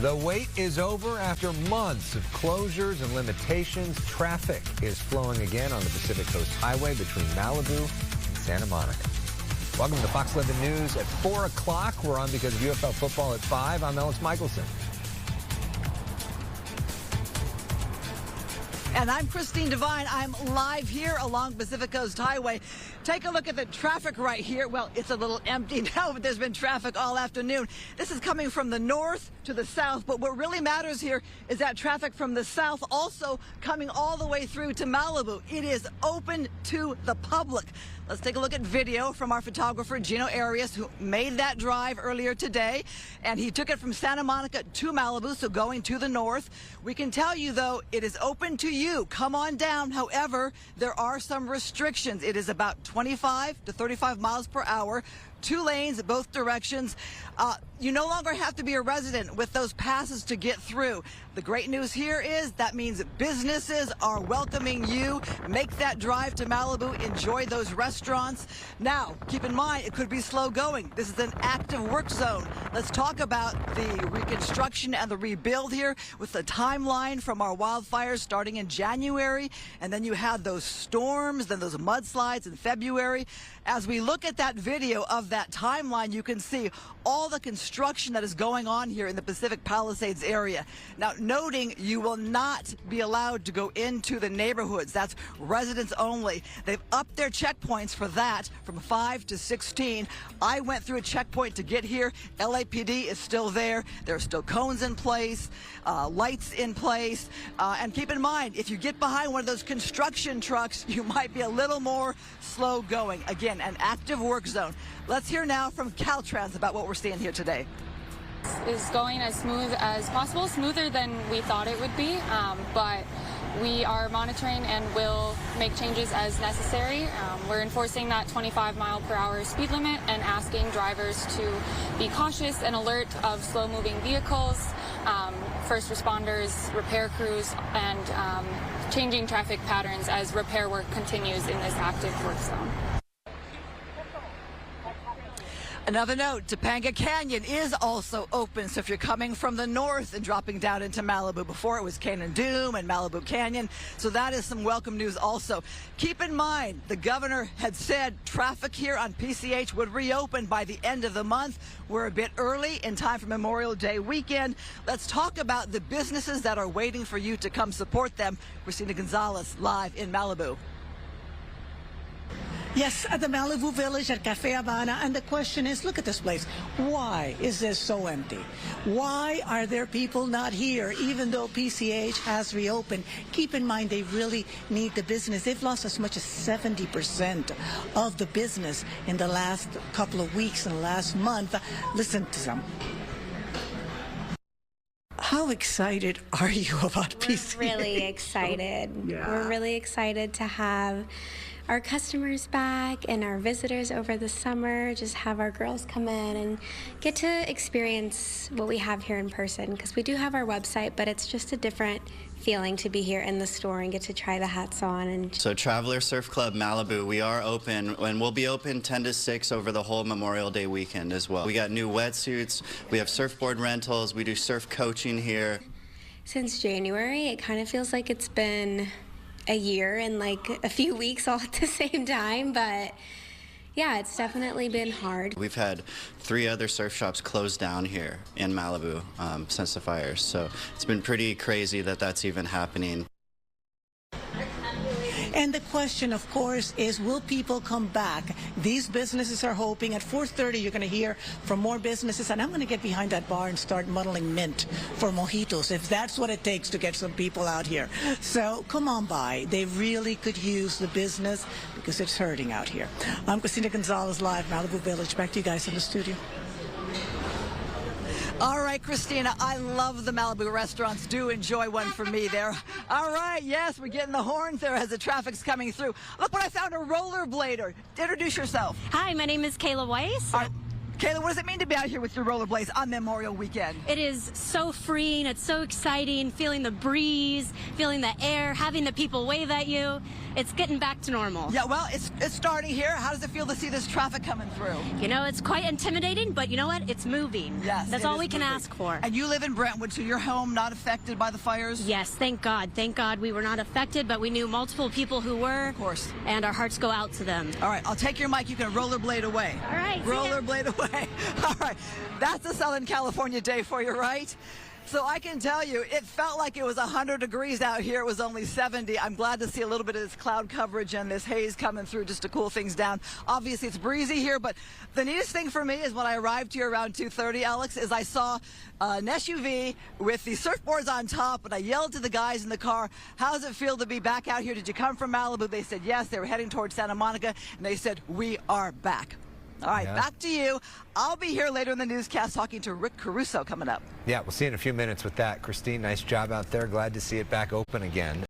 The wait is over after months of closures and limitations. Traffic is flowing again on the Pacific Coast Highway between Malibu and Santa Monica. Welcome to Fox 11 News at 4 o'clock. We're on because of UFL football at 5. I'm Alex Michelson. And I'm Christine Devine. I'm live here along Pacific Coast Highway. Take a look at the traffic right here. Well, it's a little empty now, but there's been traffic all afternoon. This is coming from the north to the south, but what really matters here is that traffic from the south also coming all the way through to Malibu. It is open to the public. Let's take a look at video from our photographer, Gino Arias, who made that drive earlier today. And he took it from Santa Monica to Malibu, so going to the north. We can tell you, though, it is open to you. Come on down. However, there are some restrictions. It is about 25 to 35 miles per hour. 2 lanes, both directions. You no longer have to be a resident with those passes to get through. The great news here is that means businesses are welcoming you. Make that drive to Malibu. Enjoy those restaurants. Now, keep in mind, it could be slow going. This is an active work zone. Let's talk about the reconstruction and the rebuild here with the timeline from our wildfires starting in January. And then you had those storms, then those mudslides in February. As we look at that video of that timeline, you can see all the construction that is going on here in the Pacific Palisades area. Now, noting you will not be allowed to go into the neighborhoods. That's residents only. They've upped their checkpoints for that from 5 to 16. I went through a checkpoint to get here. LAPD is still there. There are still cones in place, lights in place. And keep in mind, if you get behind one of those construction trucks, you might be a little more slow going. Again, an active work zone. Let's hear now from Caltrans about what we're seeing here today. Is going as smooth as possible, smoother than we thought it would be, but we are monitoring and will make changes as necessary. We're enforcing that 25-mile-per-hour speed limit and asking drivers to be cautious and alert of slow-moving vehicles, first responders, repair crews, and changing traffic patterns as repair work continues in this active work zone. Another note, Topanga Canyon is also open, so if you're coming from the north and dropping down into Malibu, before it was Canyon Doom and Malibu Canyon, so that is some welcome news also. Keep in mind, the governor had said traffic here on PCH would reopen by the end of the month. We're a bit early in time for Memorial Day weekend. Let's talk about the businesses that are waiting for you to come support them. Christina Gonzalez, live in Malibu. Yes, at the Malibu Village at Cafe Habana, and the question is, look at this place. Why is this so empty? Why are there people not here, even though PCH has reopened? Keep in mind, they really need the business. They've lost as much as 70% of the business in the last couple of weeks and the last month. Listen to them. How excited are you about PCH? We're really excited. Yeah. We're really excited to have our customers back and our visitors over the summer, just have our girls come in and get to experience what we have here in person, because we do have our website, but it's just a different feeling to be here in the store and get to try the hats on. And so Traveler Surf Club Malibu, we are open, and we'll be open 10 to 6 over the whole Memorial Day weekend as well. We got new wetsuits, we have surfboard rentals, we do surf coaching here. Since January, it kind of feels like it's been a year and like a few weeks all at the same time, but yeah, it's definitely been hard. We've had 3 other surf shops closed down here in Malibu since the fires, so it's been pretty crazy that that's even happening. And the question, of course, is will people come back? These businesses are hoping. At 4:30, you're going to hear from more businesses, and I'm going to get behind that bar and start muddling mint for mojitos, if that's what it takes to get some people out here. So come on by. They really could use the business because it's hurting out here. I'm Christina Gonzalez, live, Malibu Village. Back to you guys in the studio. All right, Christina, I love the Malibu restaurants. Do enjoy one for me there. All right, yes, we're getting the horns there as the traffic's coming through. Look what I found, a rollerblader. Introduce yourself. Hi, my name is Kayla Weiss. Kayla, what does it mean to be out here with your rollerblades on Memorial Weekend? It is so freeing. It's so exciting. Feeling the breeze, feeling the air, having the people wave at you. It's getting back to normal. Yeah, well, it's starting here. How does it feel to see this traffic coming through? You know, it's quite intimidating, but you know what? It's moving. Yes, That's all we can ask for. And you live in Brentwood, so your home not affected by the fires? Yes, thank God. Thank God we were not affected, but we knew multiple people who were. Of course. And our hearts go out to them. All right, I'll take your mic. You can rollerblade away. All right. Rollerblade away. All right. That's a Southern California day for you, right? So I can tell you, it felt like it was 100 degrees out here. It was only 70. I'm glad to see a little bit of this cloud coverage and this haze coming through just to cool things down. Obviously, it's breezy here, but the neatest thing for me is when I arrived here around 2:30, Alex, is I saw an SUV with the surfboards on top, and I yelled to the guys in the car, how does it feel to be back out here? Did you come from Malibu? They said yes. They were heading towards Santa Monica, and they said, we are back. All right, back to you. I'll be here later in the newscast talking to Rick Caruso coming up. Yeah, we'll see you in a few minutes with that. Christine, nice job out there. Glad to see it back open again.